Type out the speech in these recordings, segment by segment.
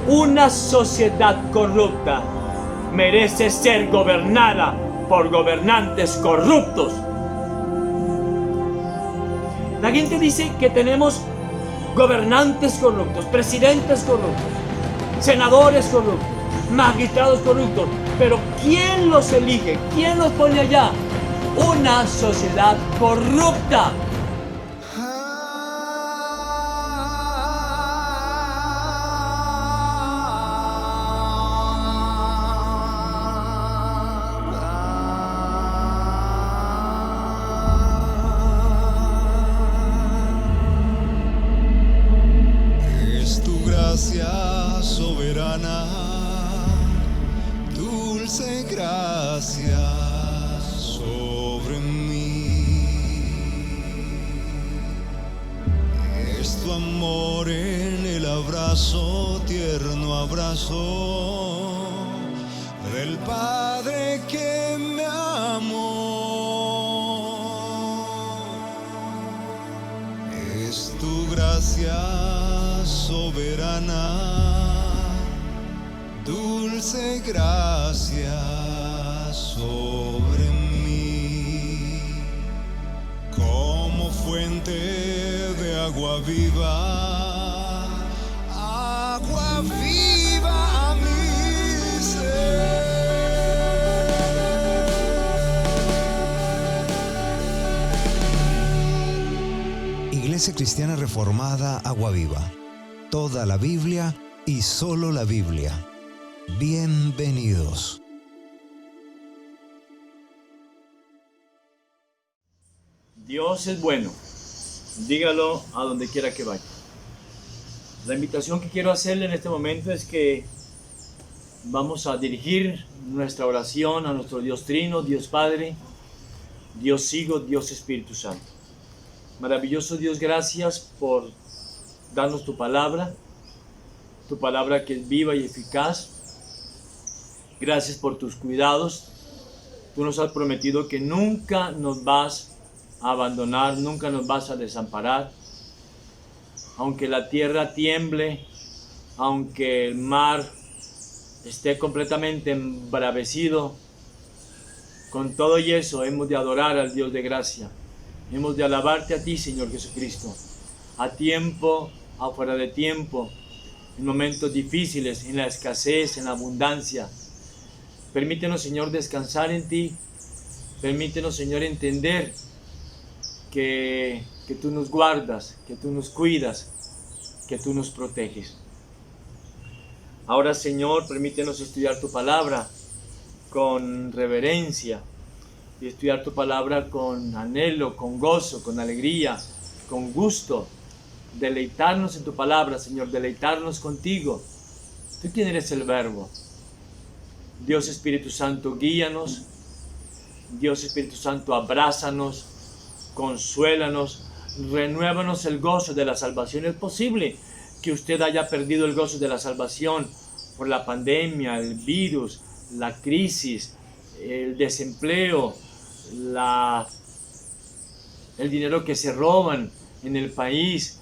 Una sociedad corrupta merece ser gobernada por gobernantes corruptos. La gente dice que tenemos gobernantes corruptos, presidentes corruptos, senadores corruptos, magistrados corruptos. Pero ¿quién los elige? ¿Quién los pone allá? Una sociedad corrupta. Gracia soberana, dulce gracia sobre mí. Es tu amor en el abrazo, tierno abrazo del Padre que me amó. Es tu gracia soberana, dulce gracia sobre mí, como fuente de agua viva a mi ser. Iglesia Cristiana Reformada Agua Viva. Toda la Biblia y solo la Biblia. Bienvenidos. Dios es bueno. Dígalo a donde quiera que vaya. La invitación que quiero hacerle en este momento es que vamos a dirigir nuestra oración a nuestro Dios Trino, Dios Padre, Dios Hijo, Dios Espíritu Santo. Maravilloso Dios, gracias por darnos tu palabra que es viva y eficaz. Gracias por tus cuidados. Tú nos has prometido que nunca nos vas a abandonar, nunca nos vas a desamparar. Aunque la tierra tiemble, aunque el mar esté completamente embravecido, con todo y eso hemos de adorar al Dios de gracia. Hemos de alabarte a ti, Señor Jesucristo. A tiempo, afuera de tiempo, en momentos difíciles, en la escasez, en la abundancia. Permítenos, Señor, descansar en ti. Permítenos, Señor, entender que tú nos guardas, que tú nos cuidas, que tú nos proteges. Ahora, Señor, permítenos estudiar tu palabra con reverencia y estudiar tu palabra con anhelo, con gozo, con alegría, con gusto. Deleitarnos en tu palabra, Señor, deleitarnos contigo. Tú quién eres el Verbo. Dios Espíritu Santo, guíanos. Dios Espíritu Santo, abrázanos, consuélanos, renuévanos el gozo de la salvación. Es posible que usted haya perdido el gozo de la salvación por la pandemia, el virus, la crisis, el desempleo, el dinero que se roban en el país,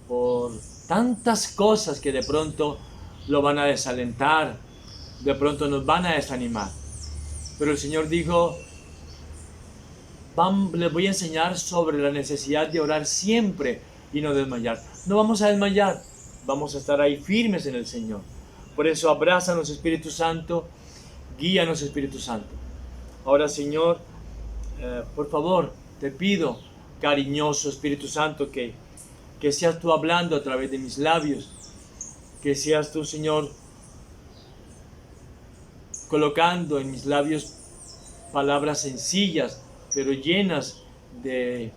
por tantas cosas que de pronto lo van a desalentar, de pronto nos van a desanimar. Pero el Señor dijo, les voy a enseñar sobre la necesidad de orar siempre y no desmayar. No vamos a desmayar, vamos a estar ahí firmes en el Señor. Por eso abrázanos, Espíritu Santo, guíanos, Espíritu Santo. Ahora, Señor, por favor, te pido, cariñoso Espíritu Santo, que seas tú hablando a través de mis labios, que seas tú, Señor, colocando en mis labios palabras sencillas, pero llenas de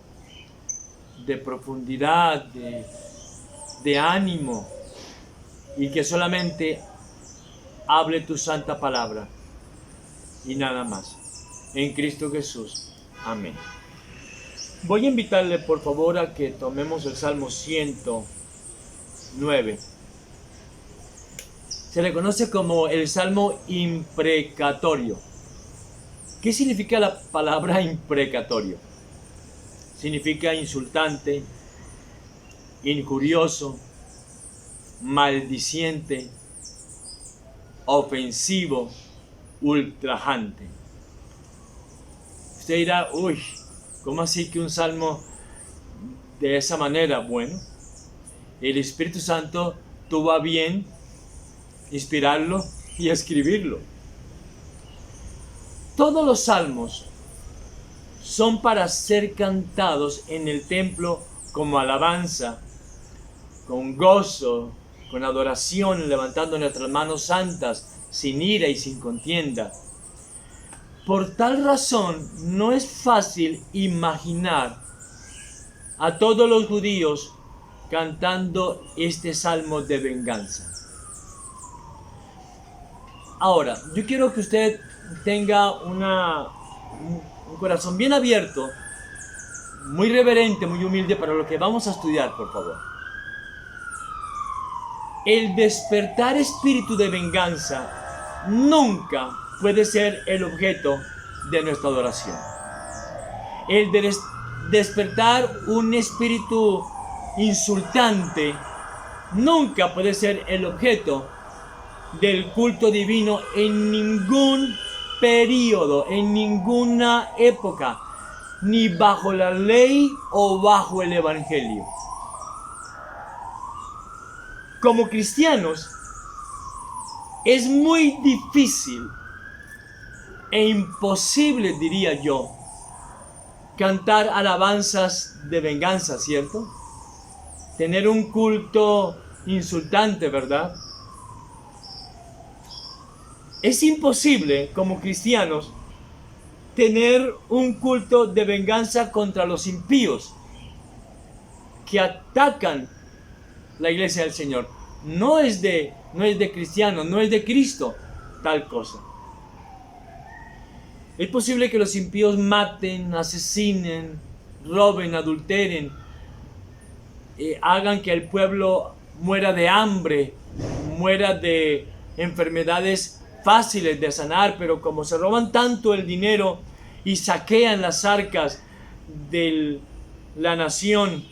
profundidad, de ánimo, y que solamente hable tu santa palabra y nada más. En Cristo Jesús. Amén. Voy a invitarle por favor a que tomemos el Salmo 109. Se le conoce como el Salmo imprecatorio. ¿Qué significa la palabra imprecatorio? Significa insultante, injurioso, maldiciente, ofensivo, ultrajante. Usted dirá, uy, ¿cómo así que un salmo de esa manera? Bueno, el Espíritu Santo tuvo a bien inspirarlo y escribirlo. Todos los salmos son para ser cantados en el templo como alabanza, con gozo, con adoración, levantando nuestras manos santas, sin ira y sin contienda. Por tal razón, no es fácil imaginar a todos los judíos cantando este salmo de venganza. Ahora, yo quiero que usted tenga un corazón bien abierto, muy reverente, muy humilde para lo que vamos a estudiar, por favor. El despertar espíritu de venganza nunca puede ser el objeto de nuestra adoración. El despertar un espíritu insultante nunca puede ser el objeto del culto divino en ningún periodo, en ninguna época, ni bajo la ley o bajo el evangelio. Como cristianos, es muy difícil e imposible, diría yo, cantar alabanzas de venganza, ¿cierto? Tener un culto insultante, ¿verdad? Es imposible, como cristianos, tener un culto de venganza contra los impíos que atacan la iglesia del Señor. No es de cristiano, no es de Cristo tal cosa. Es posible que los impíos maten, asesinen, roben, adulteren, hagan que el pueblo muera de hambre, muera de enfermedades fáciles de sanar, pero como se roban tanto el dinero y saquean las arcas de la nación,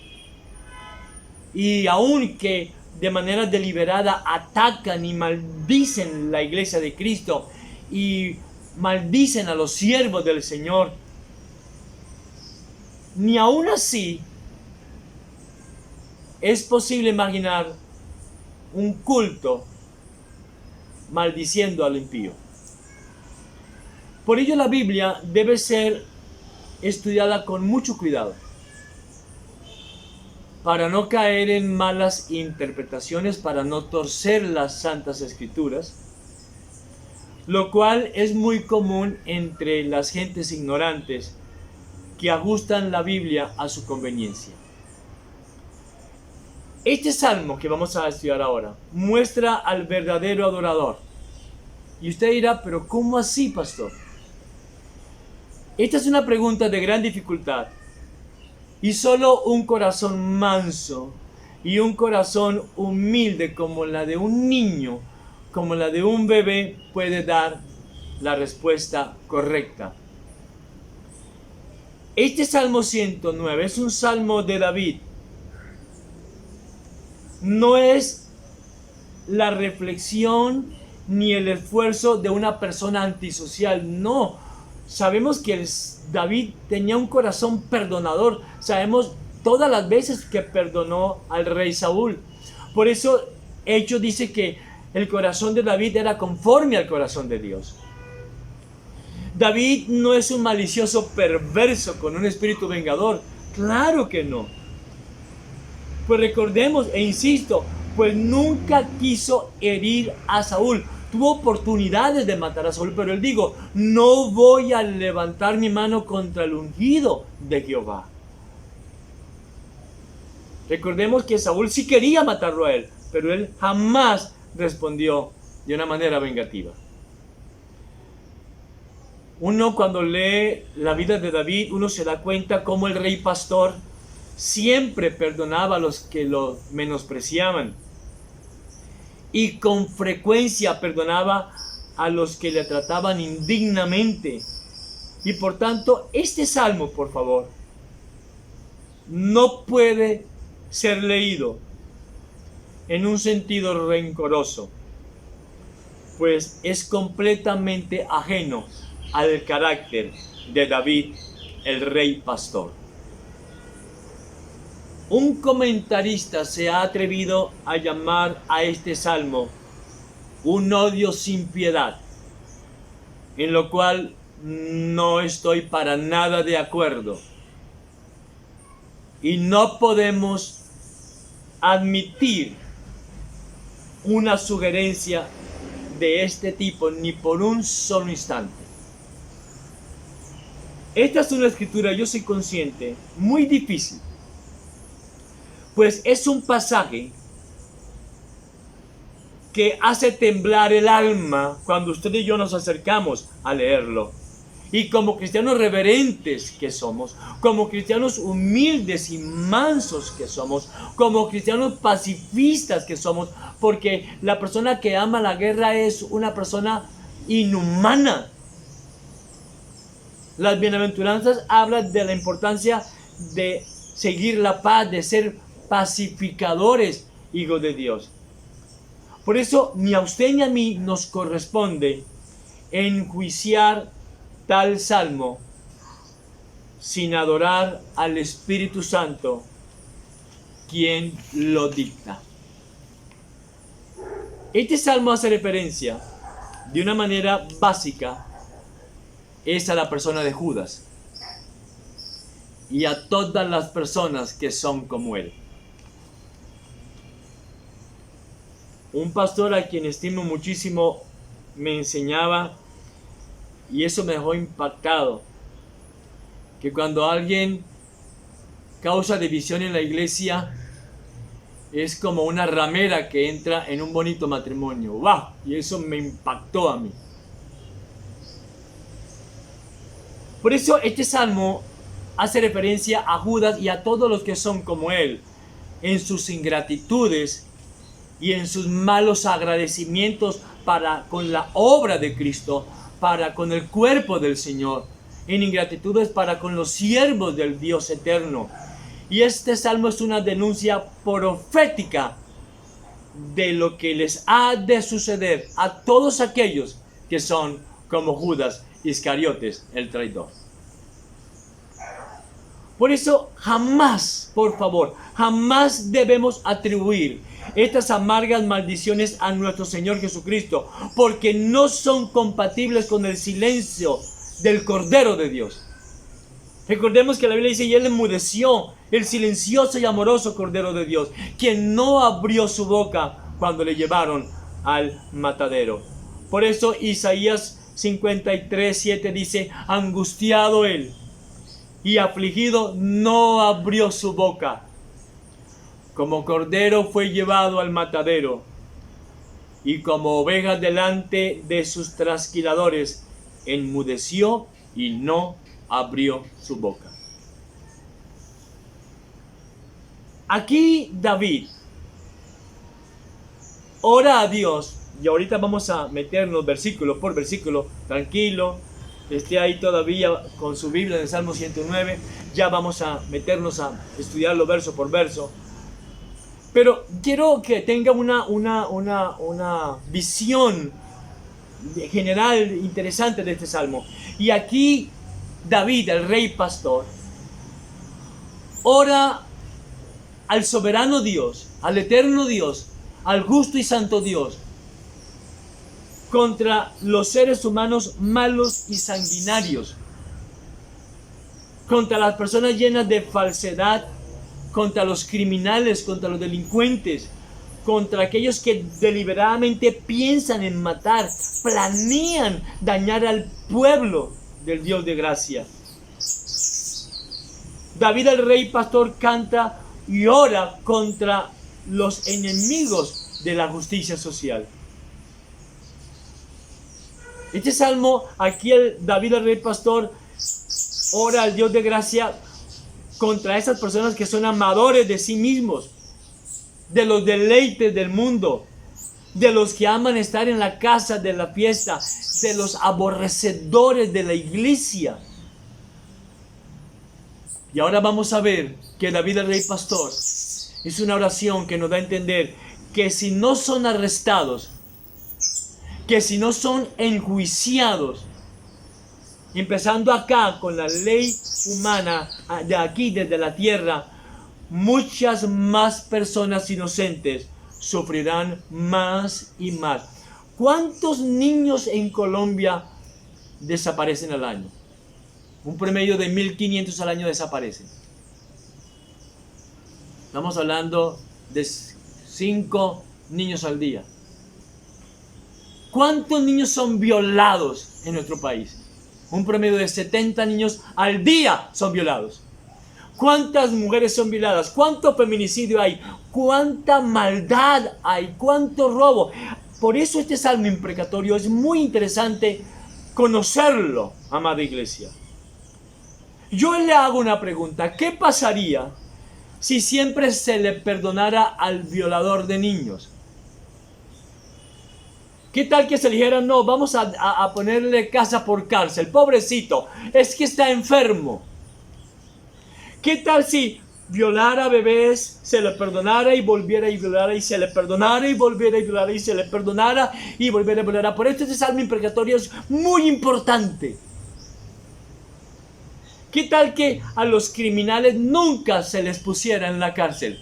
y aun que de manera deliberada atacan y maldicen la iglesia de Cristo y maldicen a los siervos del Señor, ni aun así es posible imaginar un culto maldiciendo al impío. Por ello la Biblia debe ser estudiada con mucho cuidado para no caer en malas interpretaciones, para no torcer las Santas Escrituras, lo cual es muy común entre las gentes ignorantes que ajustan la Biblia a su conveniencia. Este salmo que vamos a estudiar ahora muestra al verdadero adorador. Y usted dirá, pero ¿cómo así, pastor? Esta es una pregunta de gran dificultad. Y solo un corazón manso y un corazón humilde como la de un niño, como la de un bebé, puede dar la respuesta correcta. Este Salmo 109 es un salmo de David. No es la reflexión ni el esfuerzo de una persona antisocial, no. Sabemos que David tenía un corazón perdonador. Sabemos todas las veces que perdonó al rey Saúl. Por eso Hechos dice que el corazón de David era conforme al corazón de Dios. David no es un malicioso perverso con un espíritu vengador. Claro que no. Pues recordemos, e insisto, pues nunca quiso herir a Saúl. Tuvo oportunidades de matar a Saúl, pero él dijo, no voy a levantar mi mano contra el ungido de Jehová. Recordemos que Saúl sí quería matarlo a él, pero él jamás respondió de una manera vengativa. Uno cuando lee la vida de David, uno se da cuenta cómo el rey pastor siempre perdonaba a los que lo menospreciaban. Y con frecuencia perdonaba a los que le trataban indignamente. Y por tanto, este salmo, por favor, no puede ser leído en un sentido rencoroso. pues es completamente ajeno al carácter de David, el rey pastor. Un comentarista se ha atrevido a llamar a este salmo un odio sin piedad, en lo cual no estoy para nada de acuerdo. Y no podemos admitir una sugerencia de este tipo ni por un solo instante. Esta es una escritura, yo soy consciente, muy difícil, pues es un pasaje que hace temblar el alma cuando usted y yo nos acercamos a leerlo. Y como cristianos reverentes que somos, como cristianos humildes y mansos que somos, como cristianos pacifistas que somos, porque la persona que ama la guerra es una persona inhumana. Las bienaventuranzas hablan de la importancia de seguir la paz, de ser pacificadores, hijos de Dios. Por eso ni a usted ni a mí nos corresponde enjuiciar tal salmo sin adorar al Espíritu Santo, quien lo dicta. Este salmo hace referencia de una manera básica es a la persona de Judas y a todas las personas que son como él. Un pastor a quien estimo muchísimo me enseñaba, y eso me dejó impactado, que cuando alguien causa división en la iglesia es como una ramera que entra en un bonito matrimonio. ¡Wow! Y eso me impactó a mí. Por eso este salmo hace referencia a Judas y a todos los que son como él, en sus ingratitudes y en sus malos agradecimientos para con la obra de Cristo, para con el cuerpo del Señor, en ingratitudes para con los siervos del Dios eterno. Y este salmo es una denuncia profética de lo que les ha de suceder a todos aquellos que son como Judas Iscariotes, el traidor. Por eso jamás, por favor, jamás debemos atribuir estas amargas maldiciones a nuestro Señor Jesucristo, porque no son compatibles con el silencio del Cordero de Dios. Recordemos que la Biblia dice, y él enmudeció, el silencioso y amoroso Cordero de Dios, quien no abrió su boca cuando le llevaron al matadero. Por eso Isaías 53:7 dice, angustiado él y afligido, no abrió su boca. Como cordero fue llevado al matadero, y como oveja delante de sus trasquiladores, enmudeció y no abrió su boca. Aquí David ora a Dios, y ahorita vamos a meternos versículo por versículo, tranquilo, esté ahí todavía con su Biblia en el Salmo 109, ya vamos a meternos a estudiarlo verso por verso. Pero quiero que tenga una visión general interesante de este salmo. Y aquí David, el rey pastor, ora al soberano Dios, al eterno Dios, al justo y santo Dios, contra los seres humanos malos y sanguinarios, contra las personas llenas de falsedad, contra los criminales, contra los delincuentes, contra aquellos que deliberadamente piensan en matar, planean dañar al pueblo del Dios de gracia. David el rey pastor canta y ora contra los enemigos de la justicia social. Este salmo, aquí David el rey pastor ora al Dios de gracia contra esas personas que son amadores de sí mismos, de los deleites del mundo, de los que aman estar en la casa de la fiesta, de los aborrecedores de la iglesia. Y ahora vamos a ver que David el rey pastor es una oración que nos da a entender que si no son arrestados, que si no son enjuiciados, empezando acá con la ley humana de aquí desde la tierra, muchas más personas inocentes sufrirán más y más. ¿Cuántos niños en Colombia desaparecen al año? Un promedio de 1.500 al año desaparecen. Estamos hablando de 5 niños al día. ¿Cuántos niños son violados en nuestro país? Un promedio de 70 niños al día son violados. ¿Cuántas mujeres son violadas? ¿Cuánto feminicidio hay? ¿Cuánta maldad hay? ¿Cuánto robo? Por eso este salmo imprecatorio es muy interesante conocerlo, amada iglesia. Yo le hago una pregunta. ¿Qué pasaría si siempre se le perdonara al violador de niños? ¿Qué tal que se le dijera, no, vamos a ponerle casa por cárcel? Pobrecito, es que está enfermo. ¿Qué tal si violara bebés, se le perdonara y volviera y violara y se le perdonara y volviera y violara y se le perdonara y volviera y violara? Por esto este salmo imprecatorio es muy importante. ¿Qué tal que a los criminales nunca se les pusiera en la cárcel?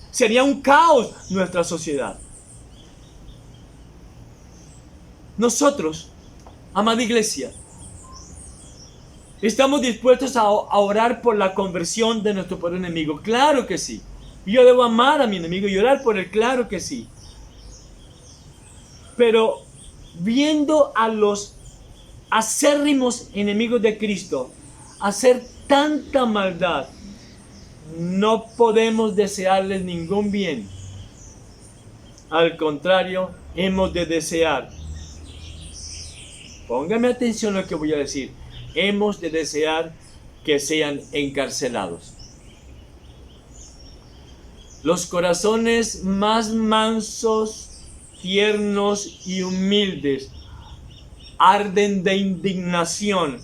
Sería un caos nuestra sociedad. Nosotros, amada iglesia, ¿estamos dispuestos a orar por la conversión de nuestro peor enemigo? Claro que sí. Yo debo amar a mi enemigo y orar por él, claro que sí. Pero viendo a los acérrimos enemigos de Cristo hacer tanta maldad, no podemos desearles ningún bien. Al contrario, hemos de desear. Póngame atención a lo que voy a decir. Hemos de desear que sean encarcelados. Los corazones más mansos, tiernos y humildes arden de indignación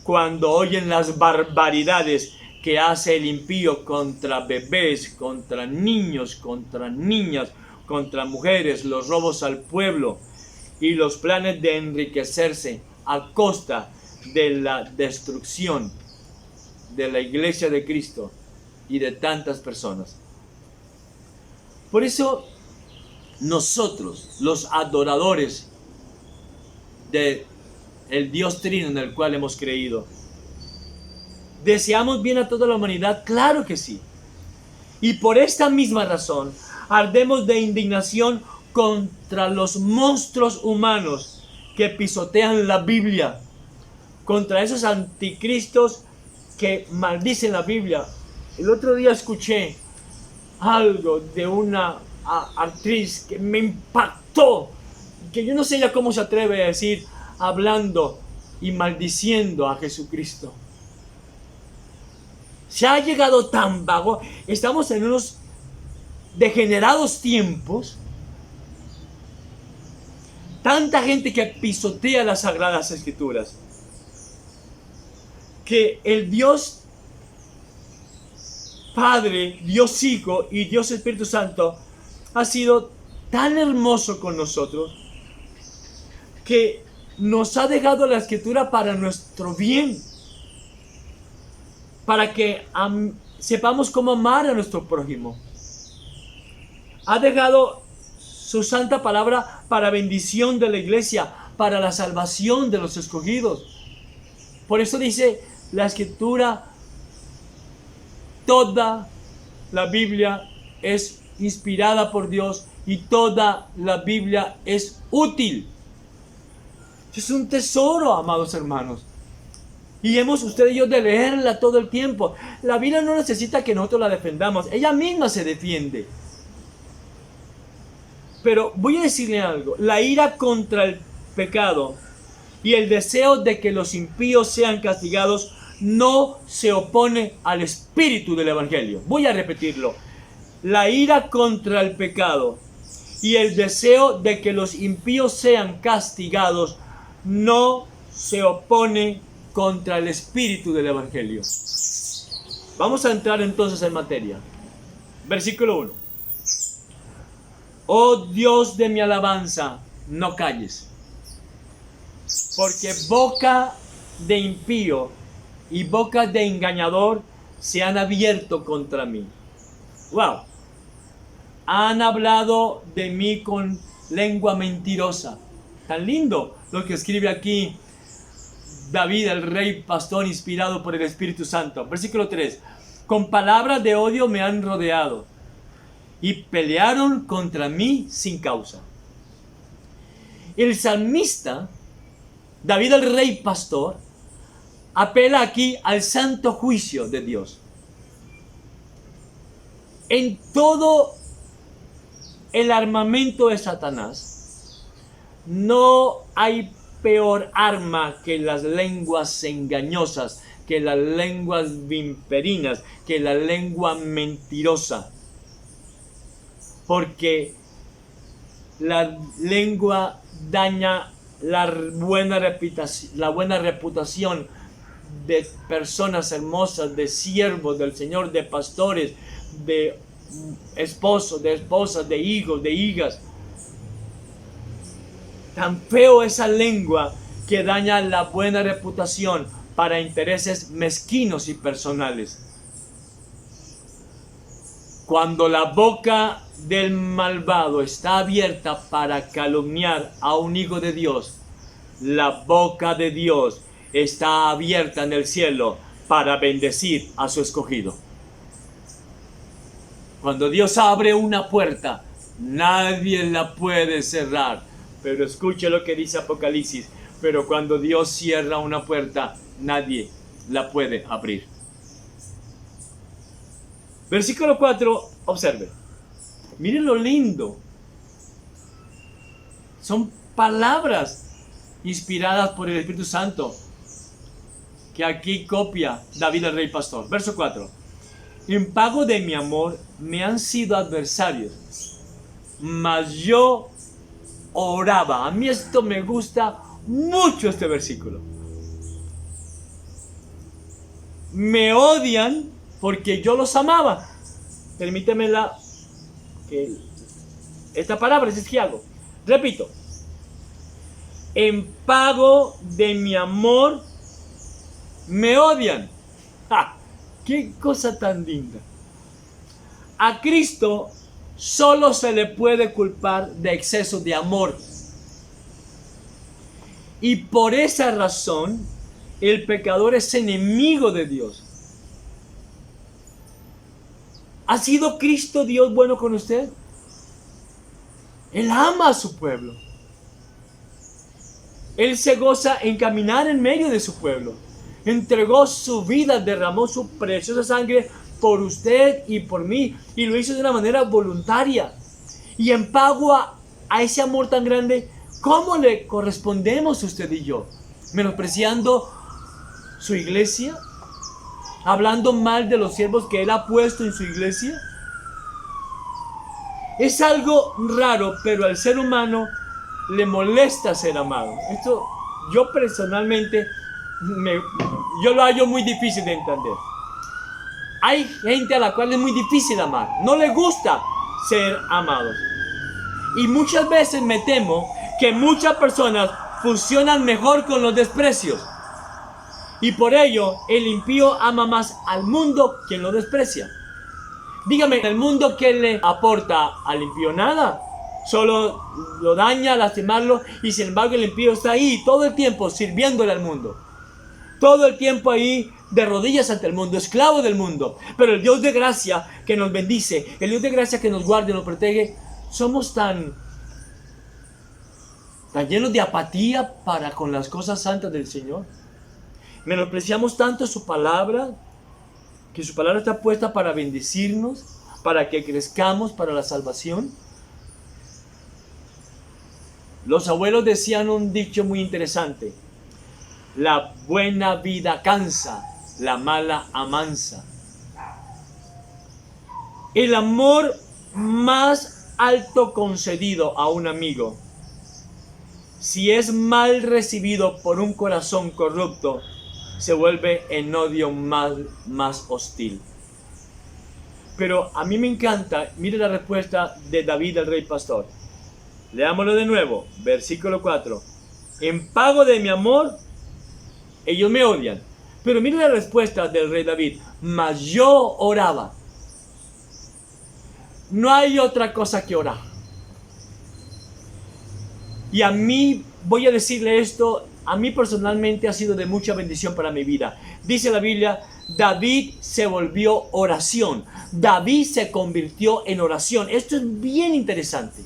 cuando oyen las barbaridades que hace el impío contra bebés, contra niños, contra niñas, contra mujeres, los robos al pueblo y los planes de enriquecerse a costa de la destrucción de la iglesia de Cristo y de tantas personas. Por eso nosotros, los adoradores de el Dios Trino en el cual hemos creído, ¿deseamos bien a toda la humanidad? Claro que sí. Y por esta misma razón ardemos de indignación contra los monstruos humanos que pisotean la Biblia, contra esos anticristos que maldicen la Biblia. El otro día escuché algo de una actriz que me impactó, que yo no sé ya cómo se atreve a decir, hablando y maldiciendo a Jesucristo. Se ha llegado tan vago, estamos en unos degenerados tiempos, tanta gente que pisotea las Sagradas Escrituras, que el Dios Padre, Dios Hijo y Dios Espíritu Santo ha sido tan hermoso con nosotros que nos ha dejado la Escritura para nuestro bien, para que sepamos cómo amar a nuestro prójimo. Ha dejado su santa palabra para bendición de la iglesia, para la salvación de los escogidos. Por eso dice la Escritura, toda la Biblia es inspirada por Dios y toda la Biblia es útil. Es un tesoro, amados hermanos. Y hemos usted y yo de leerla todo el tiempo. La Biblia no necesita que nosotros la defendamos. Ella misma se defiende. Pero voy a decirle algo. La ira contra el pecado y el deseo de que los impíos sean castigados no se opone al espíritu del Evangelio. Voy a repetirlo. La ira contra el pecado y el deseo de que los impíos sean castigados no se opone contra el espíritu del Evangelio. Vamos a entrar entonces en materia. Versículo 1. Oh Dios de mi alabanza, no calles. porque boca de impío y boca de engañador se han abierto contra mí. Wow. Han hablado de mí con lengua mentirosa. Tan lindo lo que escribe aquí David, el rey pastor inspirado por el Espíritu Santo. Versículo 3. Con palabras de odio me han rodeado y pelearon contra mí sin causa. El salmista, David el rey pastor, apela aquí al santo juicio de Dios. En todo el armamento de Satanás, no hay peor arma que las lenguas engañosas, que las lenguas vimperinas, que la lengua mentirosa. Porque la lengua daña la buena reputación de personas hermosas, de siervos del Señor, de pastores, de esposos, de esposas, de hijos, de hijas. Tan feo esa lengua que daña la buena reputación para intereses mezquinos y personales. Cuando la boca del malvado está abierta para calumniar a un hijo de Dios, la boca de Dios está abierta en el cielo para bendecir a su escogido. Cuando Dios abre una puerta, nadie la puede cerrar. Pero escuche lo que dice Apocalipsis. Pero cuando Dios cierra una puerta, nadie la puede abrir. Versículo 4, observe. Miren lo lindo. Son palabras inspiradas por el Espíritu Santo que aquí copia David el rey pastor. Verso 4. En pago de mi amor me han sido adversarios, mas yo oraba. A mí esto me gusta mucho, este versículo. Me odian porque yo los amaba. Permíteme esta palabra es que hago. Repito. En pago de mi amor me odian. ¡Ja! ¡Qué cosa tan linda! A Cristo solo se le puede culpar de exceso de amor. Y por esa razón, el pecador es enemigo de Dios. ¿Ha sido Cristo Dios bueno con usted? Él ama a su pueblo. Él se goza en caminar en medio de su pueblo. Entregó su vida, derramó su preciosa sangre por usted y por mí. Y lo hizo de una manera voluntaria. Y en pago a ese amor tan grande, ¿cómo le correspondemos usted y yo? ¿Menospreciando su iglesia? ¿Hablando mal de los siervos que Él ha puesto en su iglesia? Es algo raro, pero al ser humano le molesta ser amado. Esto yo personalmente yo lo hallo muy difícil de entender. Hay gente a la cual es muy difícil amar. No le gusta ser amados. Y muchas veces me temo que muchas personas funcionan mejor con los desprecios. Y por ello el impío ama más al mundo quien lo desprecia. Dígame, ¿el mundo qué le aporta al impío? Nada. Solo lo daña, lastimarlo. Y sin embargo el impío está ahí todo el tiempo sirviéndole al mundo. Todo el tiempo ahí de rodillas ante el mundo, esclavo del mundo. Pero el Dios de gracia que nos bendice, el Dios de gracia que nos guarda y nos protege, somos tan llenos de apatía para con las cosas santas del Señor. Menospreciamos tanto su palabra, que su palabra está puesta para bendecirnos, para que crezcamos para la salvación. Los abuelos decían un dicho muy interesante: la buena vida cansa, la mala amansa. El amor más alto concedido a un amigo, si es mal recibido por un corazón corrupto, se vuelve en odio más hostil. Pero a mí me encanta, mire la respuesta de David el rey pastor. Leámoslo de nuevo, versículo 4. En pago de mi amor, ellos me odian. Pero mire la respuesta del rey David. Mas yo oraba. No hay otra cosa que orar. Y a mí, voy a decirle esto, a mí personalmente ha sido de mucha bendición para mi vida. Dice la Biblia, David se volvió oración. David se convirtió en oración. Esto es bien interesante.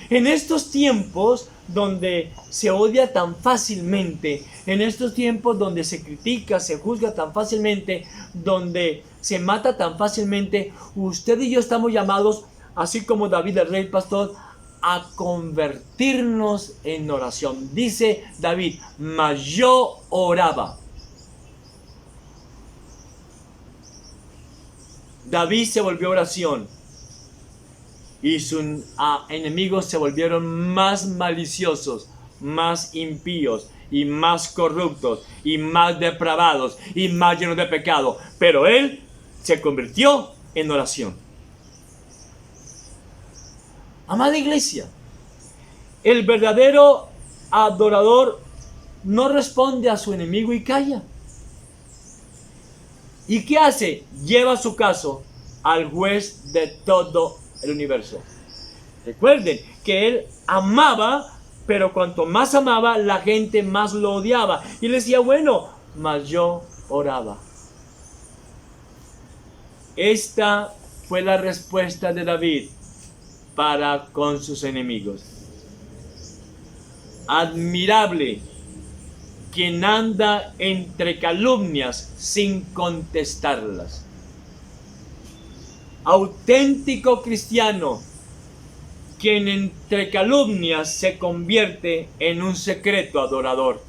En estos tiempos donde se odia tan fácilmente, en estos tiempos donde se critica, se juzga tan fácilmente, donde se mata tan fácilmente, usted y yo estamos llamados, así como David el rey pastor, a convertirnos en oración. Dice David, mas yo oraba. David se volvió oración. Y sus enemigos se volvieron más maliciosos, más impíos, y más corruptos, y más depravados, y más llenos de pecado. Pero él se convirtió en oración. Amada iglesia, el verdadero adorador no responde a su enemigo y calla. ¿Y qué hace? Lleva su caso al juez de todo el universo. Recuerden que él amaba, pero cuanto más amaba, la gente más lo odiaba. Y le decía, bueno, mas yo oraba. Esta fue la respuesta de David para con sus enemigos. Admirable quien anda entre calumnias sin contestarlas. Auténtico cristiano, quien entre calumnias se convierte en un secreto adorador.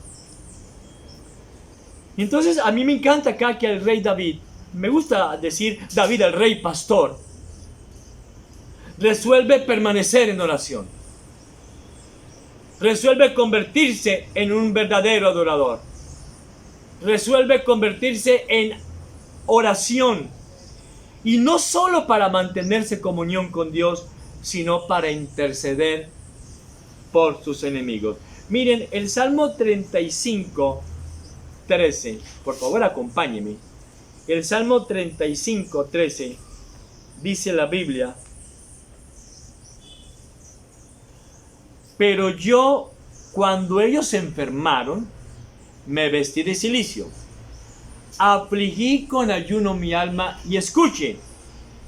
Entonces a mí me encanta acá que el rey David, me gusta decir David el rey pastor, resuelve permanecer en oración. Resuelve convertirse en un verdadero adorador. Resuelve convertirse en oración. Y no solo para mantenerse en comunión con Dios, sino para interceder por sus enemigos. Miren, el Salmo 35, 13. Por favor, acompáñenme. El Salmo 35, 13. Dice la Biblia: pero yo, cuando ellos se enfermaron, me vestí de cilicio. Afligí con ayuno mi alma, y escuche,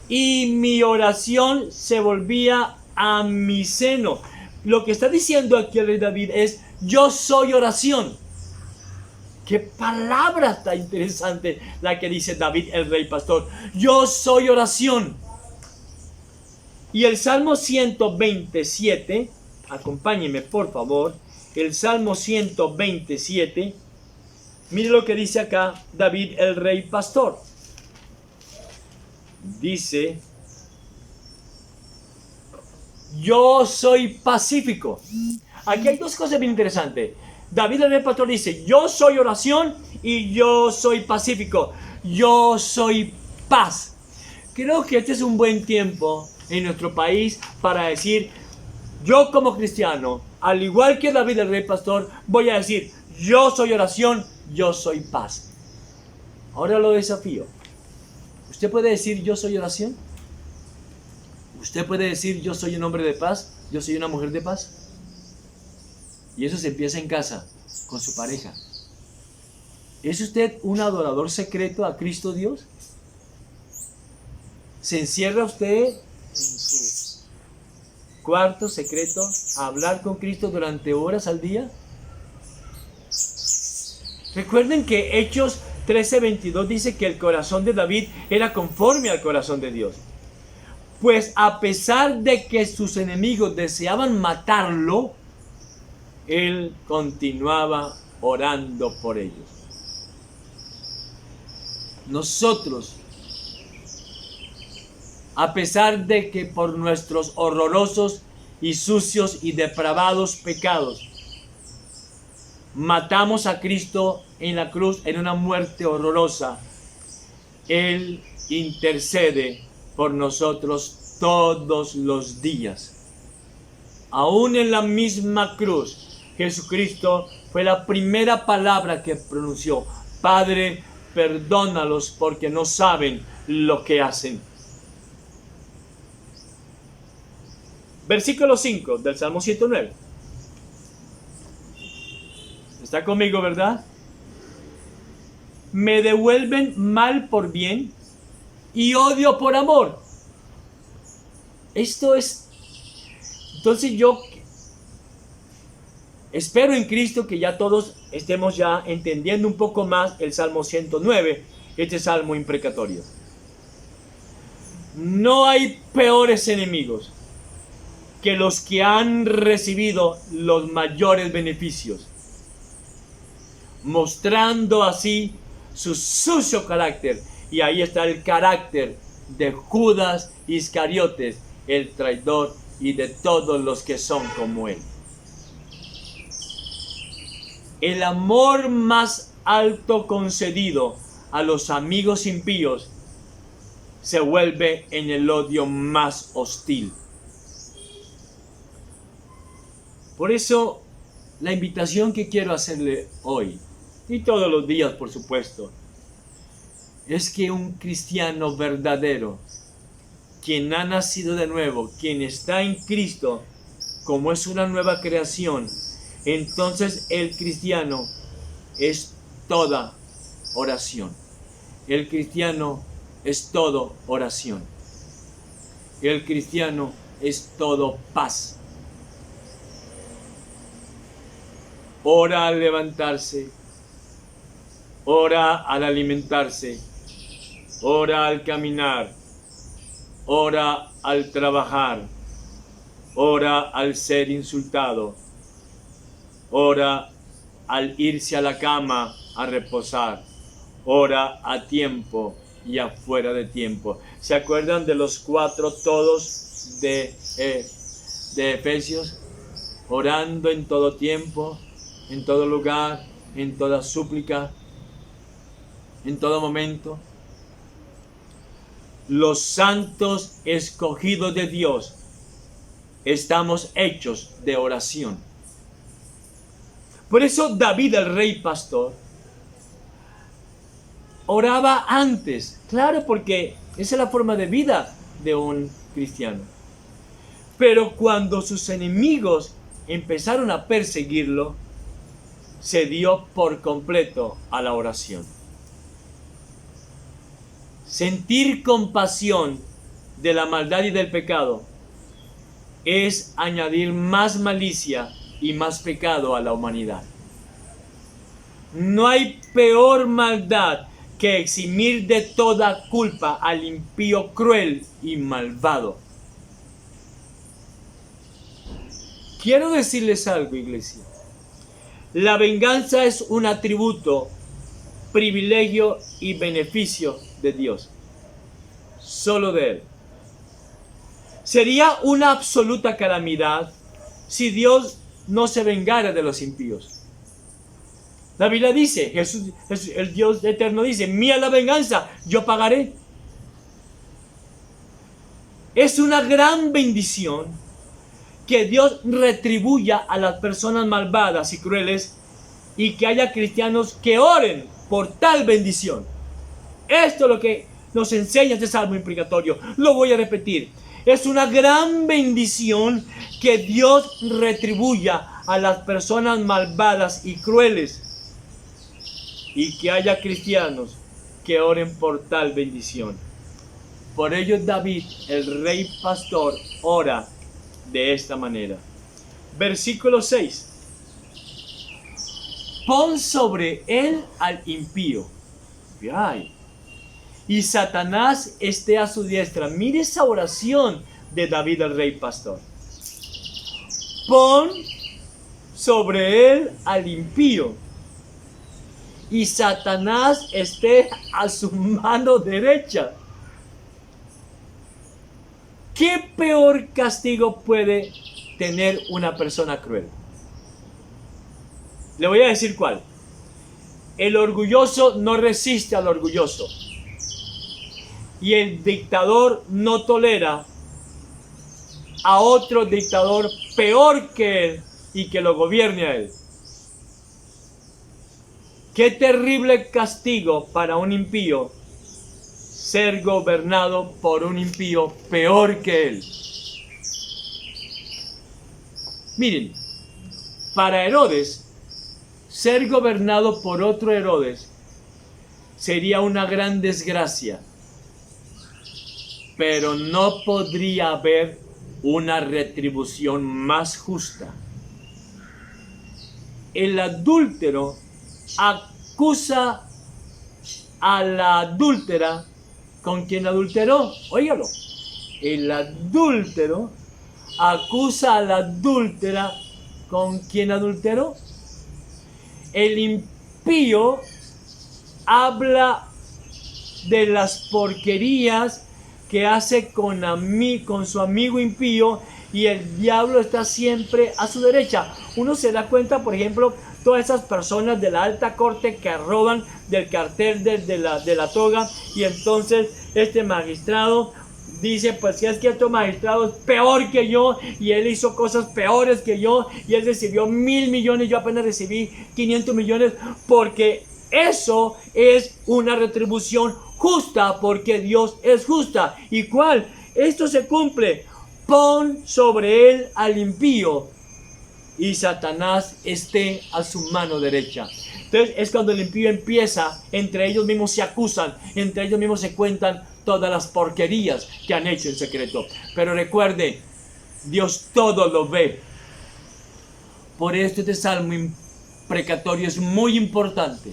y mi oración se volvía a mi seno. Lo que está diciendo aquí el rey David es, yo soy oración. Qué palabra tan interesante la que dice David el rey pastor. Yo soy oración. Y el Salmo 127, acompáñenme por favor, el Salmo 127, mire lo que dice acá David el rey pastor. Dice, yo soy pacífico. Aquí hay dos cosas bien interesantes. David el rey pastor dice, yo soy oración y yo soy pacífico. Yo soy paz. Creo que este es un buen tiempo en nuestro país para decir, yo como cristiano, al igual que David el rey pastor, voy a decir, yo soy oración, yo soy paz. Ahora lo desafío. ¿Usted puede decir yo soy oración? ¿Usted puede decir yo soy un hombre de paz? ¿Yo soy una mujer de paz? Y eso se empieza en casa, con su pareja. ¿Es usted un adorador secreto a Cristo Dios? ¿Se encierra usted en su cuarto secreto a hablar con Cristo durante horas al día? Recuerden que Hechos 13:22 dice que el corazón de David era conforme al corazón de Dios. Pues a pesar de que sus enemigos deseaban matarlo, él continuaba orando por ellos. Nosotros, a pesar de que por nuestros horrorosos y sucios y depravados pecados, matamos a Cristo en la cruz en una muerte horrorosa, Él intercede por nosotros todos los días. Aún en la misma cruz, Jesucristo fue la primera palabra que pronunció. Padre, perdónalos porque no saben lo que hacen. Versículo 5 del Salmo 109. ¿Está conmigo, verdad? Me devuelven mal por bien y odio por amor. Esto es... Entonces yo espero en Cristo que ya todos estemos ya entendiendo un poco más el Salmo 109, este salmo imprecatorio. No hay peores enemigos que los que han recibido los mayores beneficios, mostrando así su sucio carácter. Y ahí está el carácter de Judas Iscariotes, el traidor, y de todos los que son como él. El amor más alto concedido a los amigos impíos se vuelve en el odio más hostil. Por eso, la invitación que quiero hacerle hoy, y todos los días por supuesto, es que un cristiano verdadero, quien ha nacido de nuevo, quien está en Cristo, como es una nueva creación, entonces el cristiano es toda oración. El cristiano es todo oración. El cristiano es todo paz. Ora al levantarse, ora al alimentarse, ora al caminar, ora al trabajar, ora al ser insultado, ora al irse a la cama a reposar, ora a tiempo y afuera de tiempo. ¿Se acuerdan de los 4 todos de Efesios? Orando en todo tiempo, en todo lugar, en toda súplica, en todo momento. Los santos escogidos de Dios estamos hechos de oración. Por eso David, el rey pastor, oraba antes. Claro, porque esa es la forma de vida de un cristiano. Pero cuando sus enemigos empezaron a perseguirlo, se dio por completo a la oración. Sentir compasión de la maldad y del pecado es añadir más malicia y más pecado a la humanidad. No hay peor maldad que eximir de toda culpa al impío cruel y malvado. Quiero decirles algo, iglesia. La venganza es un atributo, privilegio y beneficio de Dios. Solo de Él. Sería una absoluta calamidad si Dios no se vengara de los impíos. La Biblia dice, Jesús, el Dios eterno dice, mía la venganza, yo pagaré. Es una gran bendición que Dios retribuya a las personas malvadas y crueles y que haya cristianos que oren por tal bendición. Esto es lo que nos enseña este salmo imprecatorio. Lo voy a repetir. Es una gran bendición que Dios retribuya a las personas malvadas y crueles y que haya cristianos que oren por tal bendición. Por ello David, el rey pastor, ora de esta manera. Versículo 6. Pon sobre él al impío. Ay. Y Satanás esté a su diestra. Mire esa oración de David, el rey pastor. Pon sobre él al impío. Y Satanás esté a su mano derecha. ¿Qué peor castigo puede tener una persona cruel? Le voy a decir cuál. El orgulloso no resiste al orgulloso. Y el dictador no tolera a otro dictador peor que él y que lo gobierne a él. Qué terrible castigo para un impío ser gobernado por un impío peor que él. Miren, para Herodes, ser gobernado por otro Herodes sería una gran desgracia, pero no podría haber una retribución más justa. El adúltero acusa a la adúltera con quien adulteró. Óigalo. El adúltero acusa a la adúltera con quien adulteró. El impío habla de las porquerías que hace con su amigo impío, y el diablo está siempre a su derecha. Uno se da cuenta, por ejemplo, todas esas personas de la alta corte que roban del cartel de la toga, y entonces este magistrado dice, pues si es que este magistrado es peor que yo, y él hizo cosas peores que yo, y él recibió 1.000 millones, yo apenas recibí 500 millones, porque eso es una retribución justa, porque Dios es justa. ¿Y cuál? Esto se cumple. Pon sobre él al impío, y Satanás esté a su mano derecha. Entonces es cuando el impío empieza, entre ellos mismos se acusan, entre ellos mismos se cuentan todas las porquerías que han hecho en secreto. Pero recuerde, Dios todo lo ve. Por esto este salmo imprecatorio es muy importante.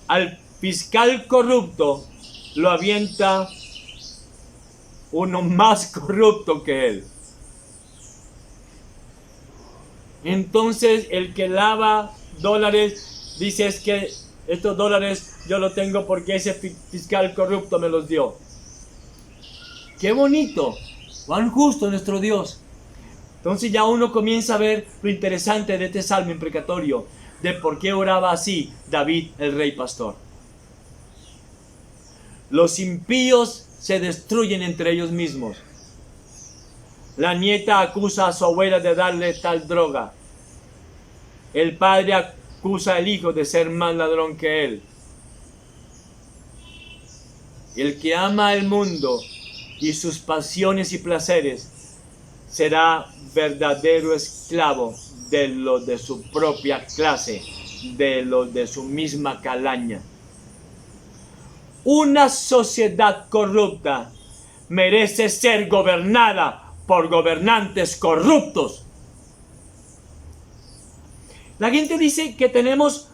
Al fiscal corrupto lo avienta uno más corrupto que él. Entonces el que lava dólares dice, es que estos dólares yo los tengo porque ese fiscal corrupto me los dio. Qué bonito, cuán justo nuestro Dios. Entonces ya uno comienza a ver lo interesante de este salmo imprecatorio, de por qué oraba así David, el rey pastor. Los impíos se destruyen entre ellos mismos. La nieta acusa a su abuela de darle tal droga. El padre acusa al hijo de ser más ladrón que él. El que ama el mundo y sus pasiones y placeres será verdadero esclavo de los de su propia clase, de los de su misma calaña. Una sociedad corrupta merece ser gobernada por gobernantes corruptos. La gente dice que tenemos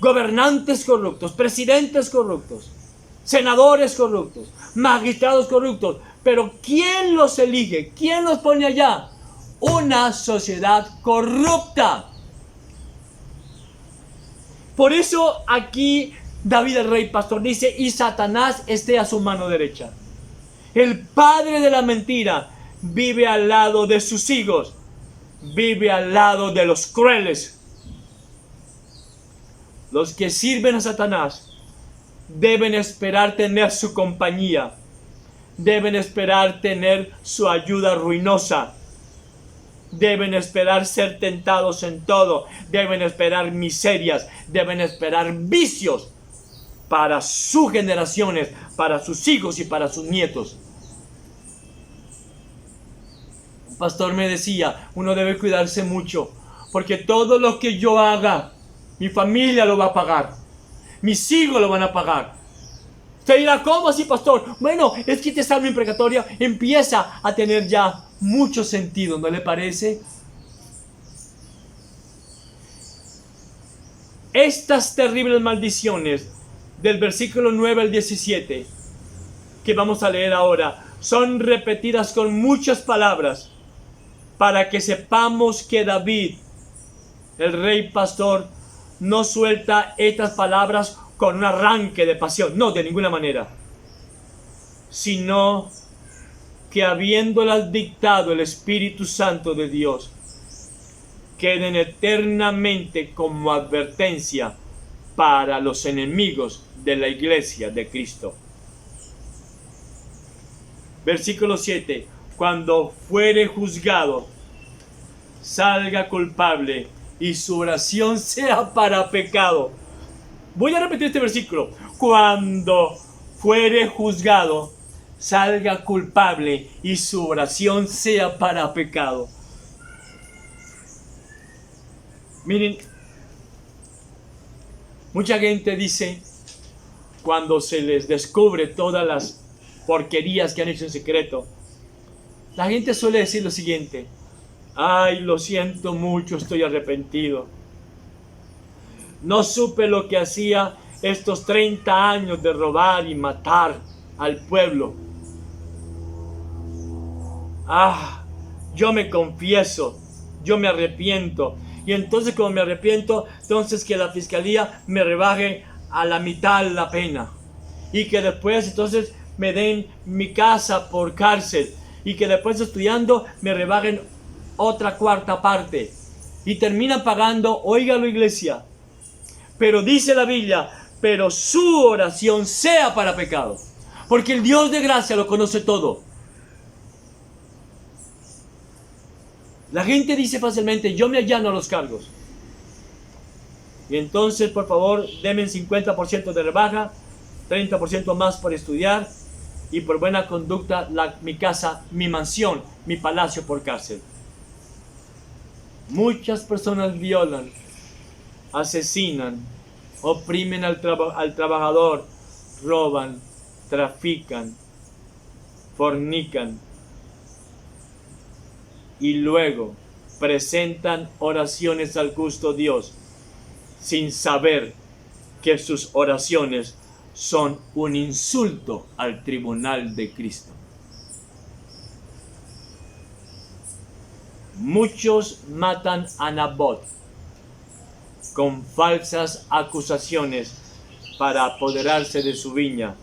gobernantes corruptos, presidentes corruptos, senadores corruptos, magistrados corruptos. Pero ¿quién los elige? ¿Quién los pone allá? Una sociedad corrupta. Por eso aquí David el rey pastor dice, y Satanás esté a su mano derecha. El padre de la mentira vive al lado de sus hijos, vive al lado de los crueles. Los que sirven a Satanás deben esperar tener su compañía, deben esperar tener su ayuda ruinosa, deben esperar ser tentados en todo, deben esperar miserias, deben esperar vicios para sus generaciones, para sus hijos y para sus nietos. Un pastor me decía, uno debe cuidarse mucho, porque todo lo que yo haga, mi familia lo va a pagar, mis hijos lo van a pagar. Usted dirá, ¿cómo así, pastor? Bueno, es que este salmo imprecatorio empieza a tener ya mucho sentido, ¿no le parece? Estas terribles maldiciones del versículo 9 al 17 que vamos a leer ahora son repetidas con muchas palabras para que sepamos que David, el rey pastor, no suelta estas palabras con un arranque de pasión, no, de ninguna manera, sino que habiéndolas dictado el Espíritu Santo de Dios, queden eternamente como advertencia para los enemigos de la iglesia de Cristo. Versículo 7. cuando fuere juzgado, salga culpable y su oración sea para pecado. Voy a repetir este versículo. Cuando fuere juzgado, salga culpable y su oración sea para pecado. Miren, mucha gente dice, cuando se les descubre todas las porquerías que han hecho en secreto, la gente suele decir lo siguiente: ay, lo siento mucho, estoy arrepentido. No supe lo que hacía estos 30 años de robar y matar al pueblo. Yo me confieso, yo me arrepiento. Y entonces, como me arrepiento, entonces que la fiscalía me rebaje a la mitad la pena. Y que después entonces me den mi casa por cárcel. Y que después, estudiando, me rebajen otra cuarta parte. Y terminan pagando, óigalo, iglesia. Pero dice la Biblia, pero su oración sea para pecado. Porque el Dios de gracia lo conoce todo. La gente dice fácilmente, yo me allano a los cargos. Y entonces, por favor, denme 50% de rebaja, 30% más por estudiar y por buena conducta mi casa, mi mansión, mi palacio por cárcel. Muchas personas violan, asesinan, oprimen al trabajador, roban, trafican, fornican y luego presentan oraciones al justo Dios sin saber que sus oraciones son un insulto al tribunal de Cristo. Muchos matan a Nabot con falsas acusaciones para apoderarse de su viña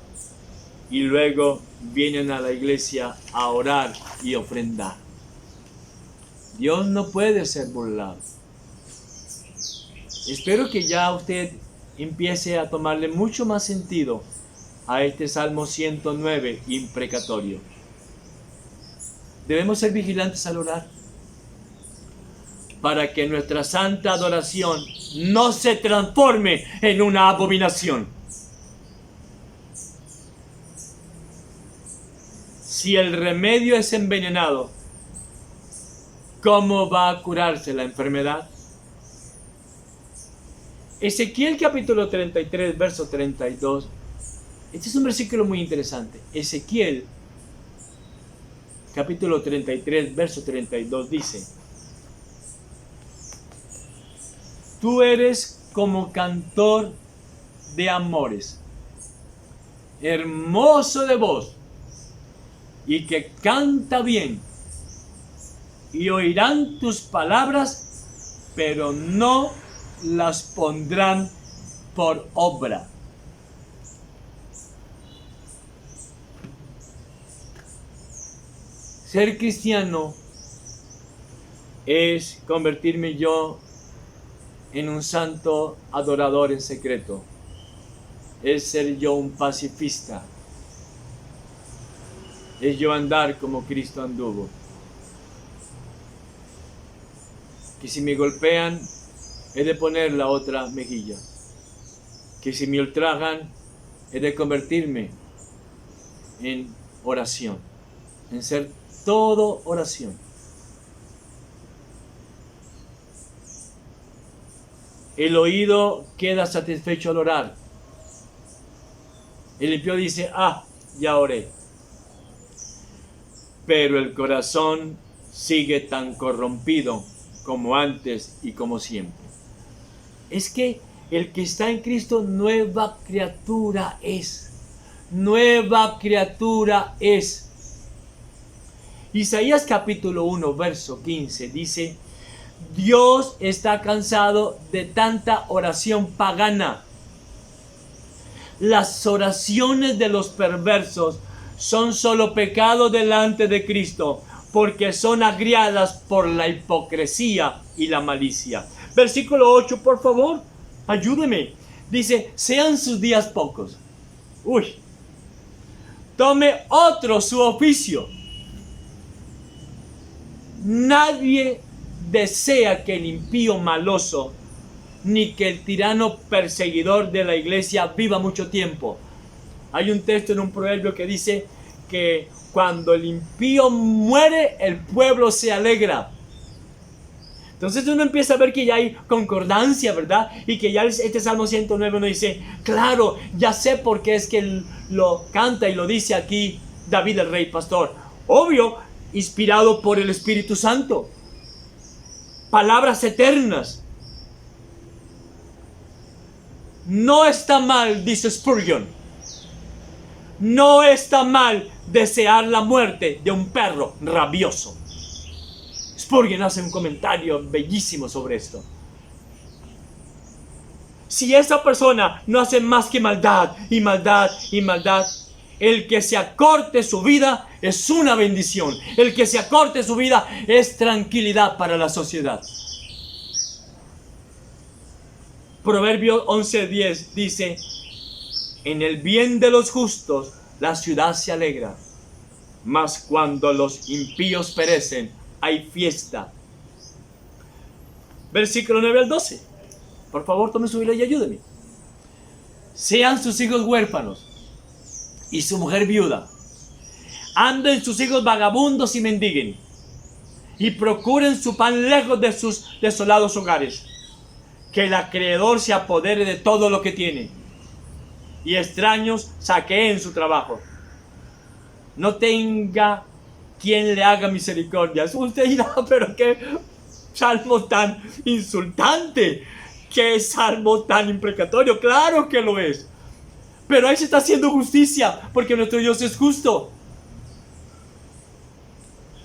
y luego vienen a la iglesia a orar y ofrendar. Dios no puede ser burlado. Espero que ya usted empiece a tomarle mucho más sentido a este Salmo 109 imprecatorio. Debemos ser vigilantes al orar para que nuestra santa adoración no se transforme en una abominación. Si el remedio es envenenado, ¿cómo va a curarse la enfermedad? Ezequiel capítulo 33, verso 32. Este es un versículo muy interesante. Ezequiel capítulo 33, verso 32 dice: tú eres como cantor de amores, hermoso de voz, y que canta bien, y oirán tus palabras, pero no las pondrán por obra. Ser cristiano es convertirme yo en un santo adorador en secreto. Es ser yo un pacifista. Es yo andar como Cristo anduvo. Que si me golpean, he de poner la otra mejilla. Que si me ultrajan, he de convertirme en oración. En ser todo oración. El oído queda satisfecho al orar. El impío dice: ya oré. Pero el corazón sigue tan corrompido como antes y como siempre. Es que el que está en Cristo, nueva criatura es. Nueva criatura es. Isaías capítulo 1, verso 15 dice: Dios está cansado de tanta oración pagana. Las oraciones de los perversos son solo pecado delante de Cristo, porque son agriadas por la hipocresía y la malicia. Versículo 8, por favor, ayúdeme. Dice: sean sus días pocos. Tome otro su oficio. Nadie desea que el impío maloso ni que el tirano perseguidor de la iglesia viva mucho tiempo. Hay un texto en un proverbio que dice que cuando el impío muere, el pueblo se alegra. Entonces uno empieza a ver que ya hay concordancia, ¿verdad? Y que ya este Salmo 109 uno dice, claro, ya sé por qué es que lo canta y lo dice aquí David el rey pastor. Obvio, inspirado por el Espíritu Santo. Palabras eternas. No está mal, dice Spurgeon. No está mal desear la muerte de un perro rabioso. Spurgeon hace un comentario bellísimo sobre esto. Si esa persona no hace más que maldad y maldad y maldad, el que se acorte su vida es una bendición. El que se acorte su vida es tranquilidad para la sociedad. Proverbio 11:10 dice, en el bien de los justos la ciudad se alegra, mas cuando los impíos perecen hay fiesta. Versículo 9 al 12. Por favor, tome su Biblia y ayúdeme. Sean sus hijos huérfanos y su mujer viuda. Anden sus hijos vagabundos y mendiguen, y procuren su pan lejos de sus desolados hogares. Que el acreedor se apodere de todo lo que tiene, y extraños saqueen su trabajo. No tenga quien le haga misericordia. Usted dirá, pero qué salmo tan insultante, qué salmo tan imprecatorio. Claro que lo es, pero ahí se está haciendo justicia, porque nuestro Dios es justo.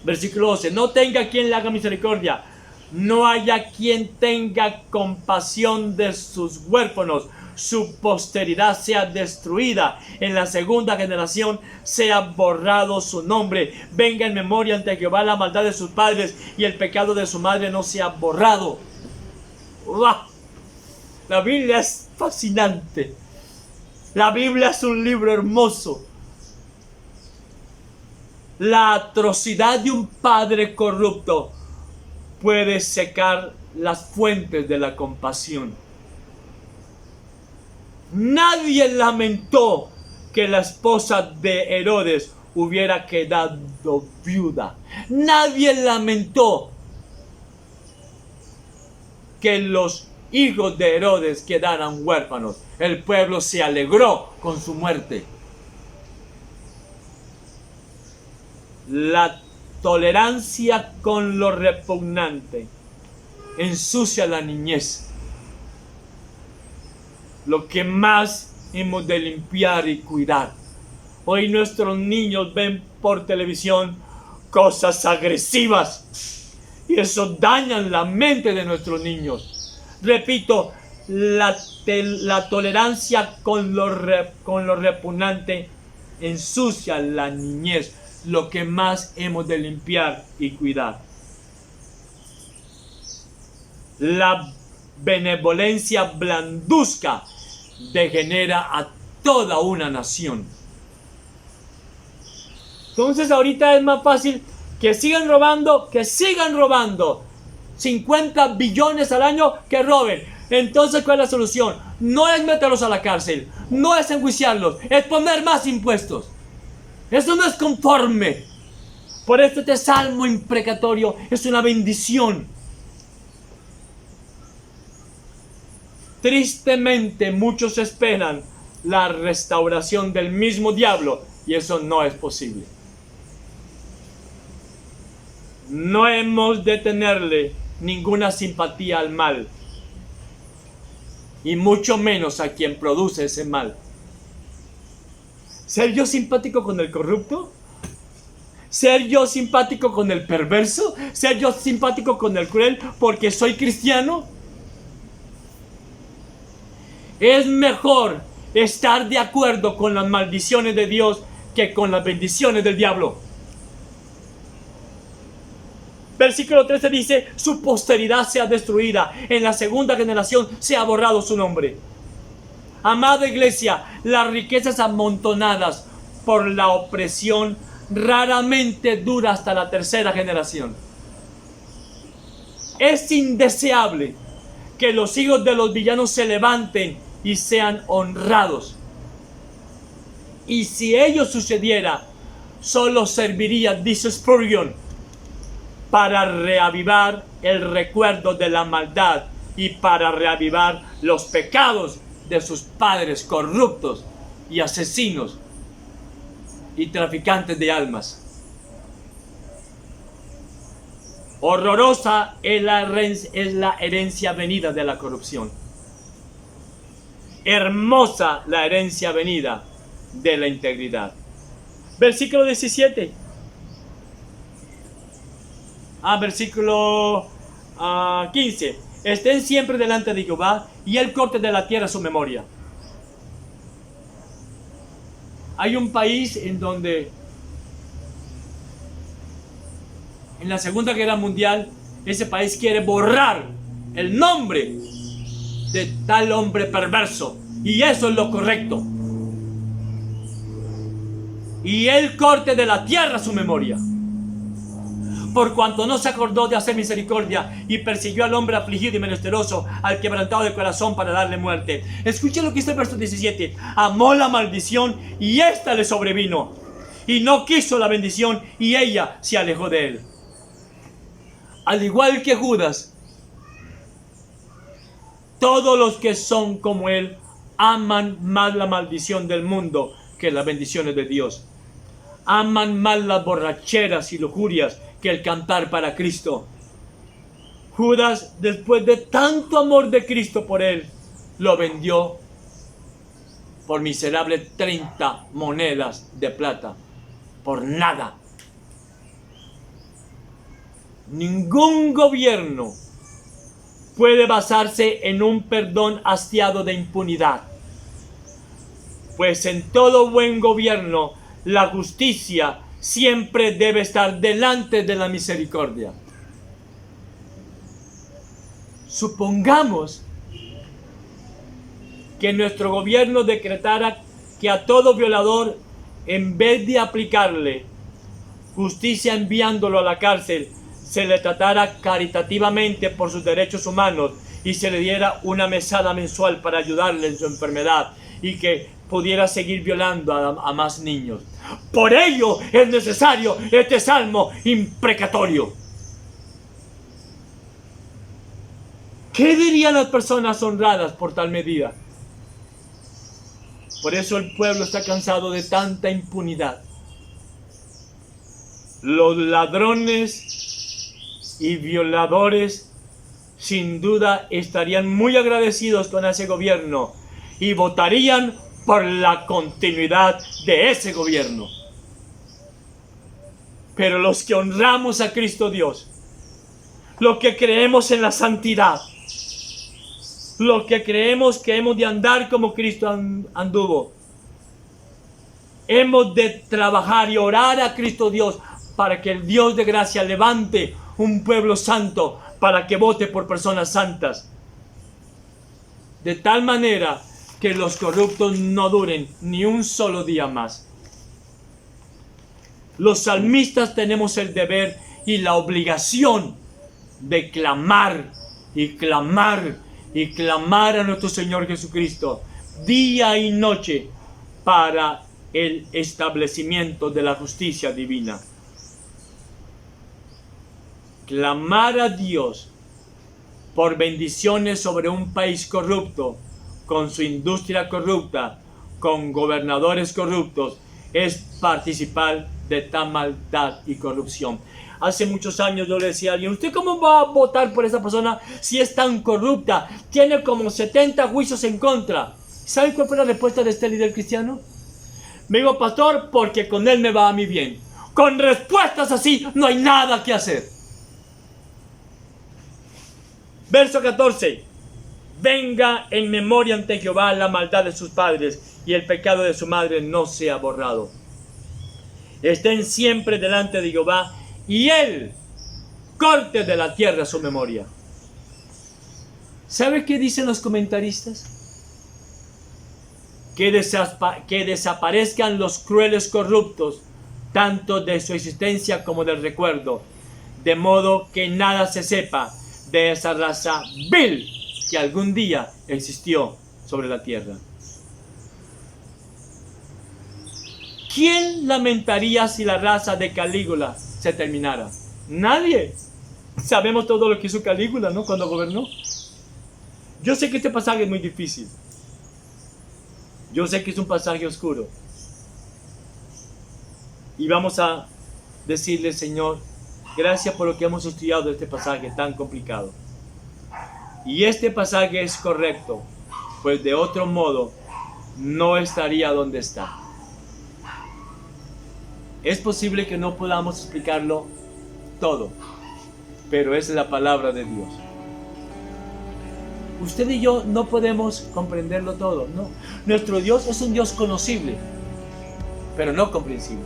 Versículo 12, no tenga quien le haga misericordia, no haya quien tenga compasión de sus huérfanos. Su posteridad sea destruida. En la segunda generación sea borrado su nombre. Venga en memoria ante Jehová la maldad de sus padres, y el pecado de su madre no sea borrado. ¡Wow! La Biblia es fascinante. La Biblia es un libro hermoso. La atrocidad de un padre corrupto puede secar las fuentes de la compasión. Nadie lamentó que la esposa de Herodes hubiera quedado viuda. Nadie lamentó que los hijos de Herodes quedaran huérfanos. El pueblo se alegró con su muerte. La tolerancia con lo repugnante ensucia la niñez. Lo que más hemos de limpiar y cuidar. Hoy nuestros niños ven por televisión cosas agresivas, y eso daña la mente de nuestros niños. Repito, la tolerancia con lo repugnante ensucia la niñez. Lo que más hemos de limpiar y cuidar. La benevolencia blanduzca degenera a toda una nación. Entonces ahorita es más fácil que sigan robando, 50 billones al año, que roben. Entonces, ¿cuál es la solución? No es meterlos a la cárcel, no es enjuiciarlos, es poner más impuestos. Eso no es conforme. Por eso este salmo imprecatorio es una bendición. Tristemente, muchos esperan la restauración del mismo diablo, y eso no es posible. No hemos de tenerle ninguna simpatía al mal, y mucho menos a quien produce ese mal. ¿Ser yo simpático con el corrupto? ¿Ser yo simpático con el perverso? ¿Ser yo simpático con el cruel porque soy cristiano? Es mejor estar de acuerdo con las maldiciones de Dios que con las bendiciones del diablo. Versículo 13 dice, su posteridad sea destruida, en la segunda generación sea borrado su nombre. Amada iglesia, las riquezas amontonadas por la opresión raramente dura hasta la tercera generación. Es indeseable que los hijos de los villanos se levanten y sean honrados. Y si ello sucediera, solo serviría, dice Spurgeon, para reavivar el recuerdo de la maldad y para reavivar los pecados de sus padres corruptos y asesinos y traficantes de almas. Horrorosa es la herencia venida de la corrupción. Hermosa la herencia venida de la integridad. Versículo 17. Versículo 15. Estén siempre delante de Jehová y él corte de la tierra su memoria. Hay un país en donde en la Segunda Guerra Mundial ese país quiere borrar el nombre de tal hombre perverso, y eso es lo correcto. Y él corte de la tierra su memoria, por cuanto no se acordó de hacer misericordia y persiguió al hombre afligido y menesteroso, al quebrantado de corazón, para darle muerte. Escuchen lo que dice el verso 17. Amó la maldición y ésta le sobrevino, y no quiso la bendición y ella se alejó de él. Al igual que Judas, todos los que son como él aman más la maldición del mundo que las bendiciones de Dios. Aman más las borracheras y lujurias que el cantar para Cristo. Judas, después de tanto amor de Cristo por él, lo vendió por miserables 30 monedas de plata. Por nada. Ningún gobierno puede basarse en un perdón hastiado de impunidad, pues en todo buen gobierno la justicia siempre debe estar delante de la misericordia. Supongamos que nuestro gobierno decretara que a todo violador, en vez de aplicarle justicia enviándolo a la cárcel, se le tratara caritativamente por sus derechos humanos y se le diera una mesada mensual para ayudarle en su enfermedad y que pudiera seguir violando a más niños. Por ello es necesario este salmo imprecatorio. ¿Qué dirían las personas honradas por tal medida? Por eso el pueblo está cansado de tanta impunidad. Los ladrones y violadores sin duda estarían muy agradecidos con ese gobierno y votarían por la continuidad de ese gobierno. Pero los que honramos a Cristo Dios, los que creemos en la santidad, los que creemos que hemos de andar como Cristo anduvo, hemos de trabajar y orar a Cristo Dios para que el Dios de gracia levante un pueblo santo para que vote por personas santas, de tal manera que los corruptos no duren ni un solo día más. Los salmistas tenemos el deber y la obligación de clamar y clamar y clamar a nuestro Señor Jesucristo día y noche para el establecimiento de la justicia divina. Clamar a Dios por bendiciones sobre un país corrupto, con su industria corrupta, con gobernadores corruptos, es participar de tal maldad y corrupción. Hace muchos años yo le decía a alguien: ¿usted cómo va a votar por esa persona si es tan corrupta? Tiene como 70 juicios en contra. ¿Sabe cuál fue la respuesta de este líder cristiano? Me dijo: pastor, porque con él me va a mí bien. Con respuestas así no hay nada que hacer. Verso 14. Venga en memoria ante Jehová la maldad de sus padres y el pecado de su madre no sea borrado. Estén siempre delante de Jehová y él corte de la tierra su memoria. ¿Sabe qué dicen los comentaristas? Que desaparezcan los crueles corruptos, tanto de su existencia como del recuerdo, de modo que nada se sepa, de esa raza vil que algún día existió sobre la tierra. ¿Quién lamentaría si la raza de Calígula se terminara? Nadie. Sabemos todo lo que hizo Calígula, ¿no? Cuando gobernó. Yo sé que este pasaje es muy difícil. Yo sé que es un pasaje oscuro. Y vamos a decirle, Señor, gracias por lo que hemos estudiado de este pasaje tan complicado. Y este pasaje es correcto, pues de otro modo no estaría donde está. Es posible que no podamos explicarlo todo, pero es la palabra de Dios. Usted y yo no podemos comprenderlo todo, no. Nuestro Dios es un Dios conocible, pero no comprensible.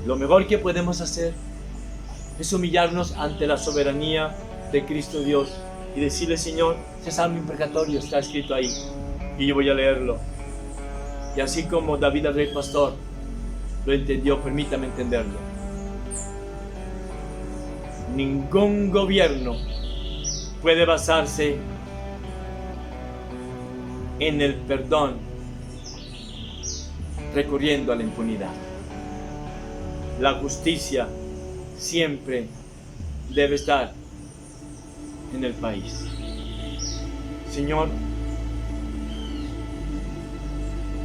Lo mejor que podemos hacer es humillarnos ante la soberanía de Cristo Dios y decirle, Señor, se salva mi purgatorio, está escrito ahí, y yo voy a leerlo. Y así como David el rey pastor lo entendió, permítame entenderlo. Ningún gobierno puede basarse en el perdón recurriendo a la impunidad. La justicia siempre debe estar en el país. Señor,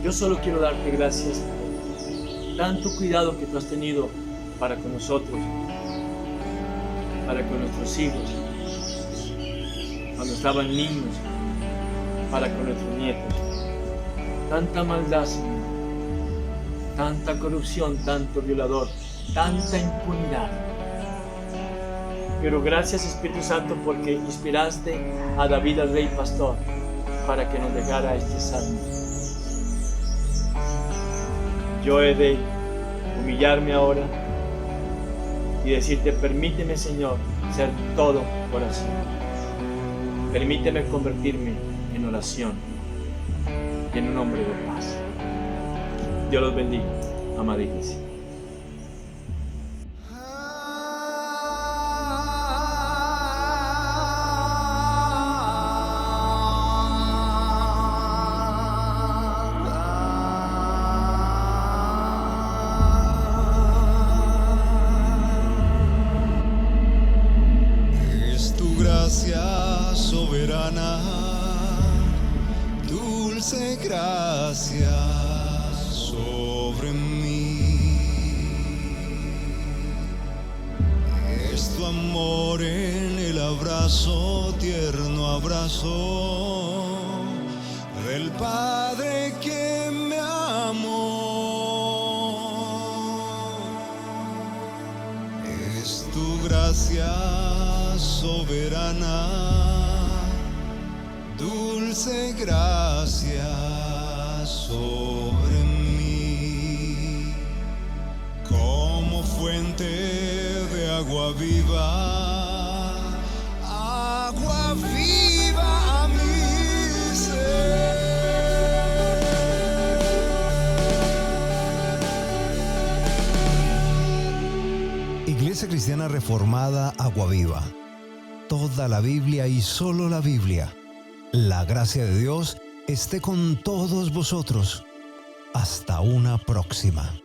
yo solo quiero darte gracias por tanto cuidado que tú has tenido para con nosotros, para con nuestros hijos, cuando estaban niños, para con nuestros nietos. Tanta maldad, Señor, tanta corrupción, tanto violador, tanta impunidad. Pero gracias, Espíritu Santo, porque inspiraste a David el rey pastor para que nos dejara este salmo. Yo he de humillarme ahora y decirte, permíteme, Señor, ser todo oración. Permíteme convertirme en oración y en un hombre de paz. Dios los bendiga, amada iglesia. Gracia soberana, dulce gracia sobre mí. Es tu amor en el abrazo, tierno abrazo del Padre que me amó. Es tu gracia soberana, dulce gracia sobre mí, como fuente de agua viva a mi ser. Iglesia Cristiana Reformada Agua Viva. Toda la Biblia y solo la Biblia. La gracia de Dios esté con todos vosotros. Hasta una próxima.